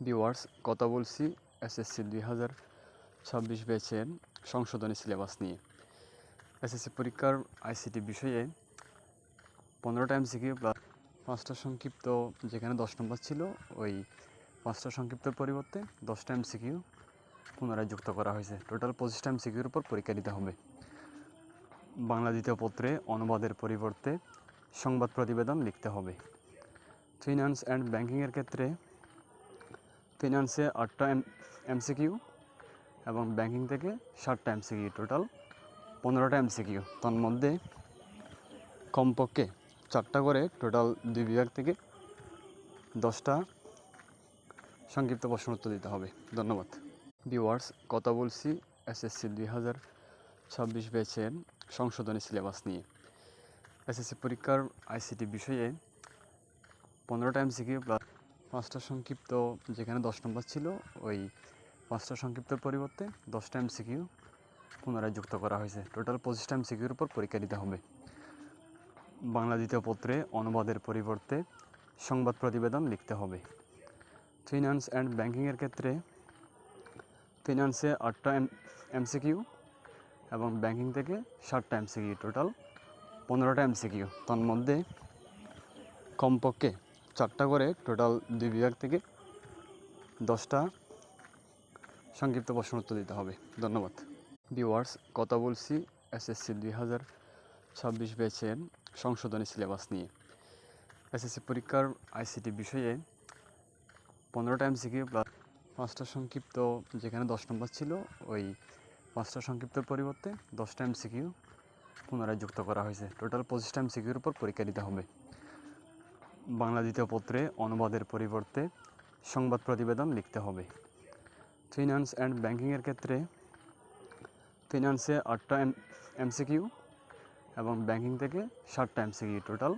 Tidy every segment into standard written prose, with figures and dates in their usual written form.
Viewers, কথা বলছি SSC 2026 ব্যাচের সংশোধনী সিলেবাস নিয়ে। এসএসসি পরীক্ষার আইসিটি বিষয়ে 15টা এমসিকিউ প্লাস 5টা সংক্ষিপ্ত, যেখানে 10 নম্বর ছিল ওই 5টা সংক্ষিপ্তের পরিবর্তে 10টা এমসিকিউ পুনরায় যুক্ত করা হয়েছে। টোটাল 25টা এমসিকিউর উপর পরীক্ষা দিতে হবে। বাংলা দ্বিতীয় পত্রে অনুবাদের পরিবর্তে সংবাদ প্রতিবেদন লিখতে হবে। ফিনান্স অ্যান্ড ব্যাংকিংয়ের ক্ষেত্রে ফিনান্সে 8টা এমসিকিউ এবং ব্যাংকিং থেকে 7টা এমসিকিউ, টোটাল 15টা এমসিকিউ। তন্মধ্যে কমপক্ষে 4টা করে টোটাল 2 বিভাগ থেকে 10টা সংক্ষিপ্ত প্রশ্ন উত্তর দিতে হবে। ধন্যবাদ। ভিউয়ার্স, কথা বলছি এসএসসি 2026 ব্যাচের সংশোধনী সিলেবাস নিয়ে। এসএসসি পরীক্ষার আইসিটি বিষয়ে 15টা এমসিকিউ প্লাস 5টা সংক্ষিপ্ত, যেখানে 10 নম্বর ছিল ওই 5টা সংক্ষিপ্তের পরিবর্তে 10টা এমসিকিউ পুনরায় যুক্ত করা হয়েছে। টোটাল 25টা এমসিকিউর উপর পরীক্ষা দিতে হবে। বাংলা দ্বিতীয় পত্রে অনুবাদের পরিবর্তে সংবাদ প্রতিবেদন লিখতে হবে। ফিনান্স অ্যান্ড ব্যাংকিংয়ের ক্ষেত্রে ফিনান্সে 8টা এমসিকিউ এবং ব্যাংকিং থেকে 7টা এমসিকিউ, টোটাল 15টা এমসিকিউ। তন্মধ্যে কমপক্ষে 4টা করে টোটাল 2 বিভাগ থেকে 10টা সংক্ষিপ্ত প্রশ্ন উত্তর দিতে হবে। ধন্যবাদ। ভিউয়ার্স, কথা বলছি এসএসসি 2026 ব্যাচের সংশোধনী সিলেবাস নিয়ে। এসএসসি পরীক্ষার আইসিটি বিষয়ে 15টা এমসিকিউ প্লাস 5টা সংক্ষিপ্ত, যেখানে 10 নম্বর ছিল ওই 5টা সংক্ষিপ্তের পরিবর্তে 10টা এমসিকিউ পুনরায় যুক্ত করা হয়েছে। টোটাল 25টা এমসিকিউর উপর পরীক্ষা দিতে হবে। বাংলা দ্বিতীয় পত্রে অনুবাদের পরিবর্তে সংবাদ প্রতিবেদন লিখতে হবে। ফিনান্স অ্যান্ড ব্যাংকিংয়ের ক্ষেত্রে ফিনান্সে 8টা এমসিকিউ এবং ব্যাংকিং থেকে 7টা এমসিকিউ, টোটাল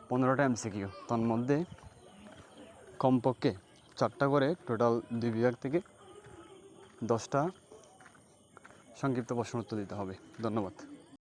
15টা এমসিকিউ। তন্মধ্যে কমপক্ষে 4টা করে টোটাল 2 বিভাগ থেকে 10টা সংক্ষিপ্ত প্রশ্ন উত্তর দিতে হবে। ধন্যবাদ।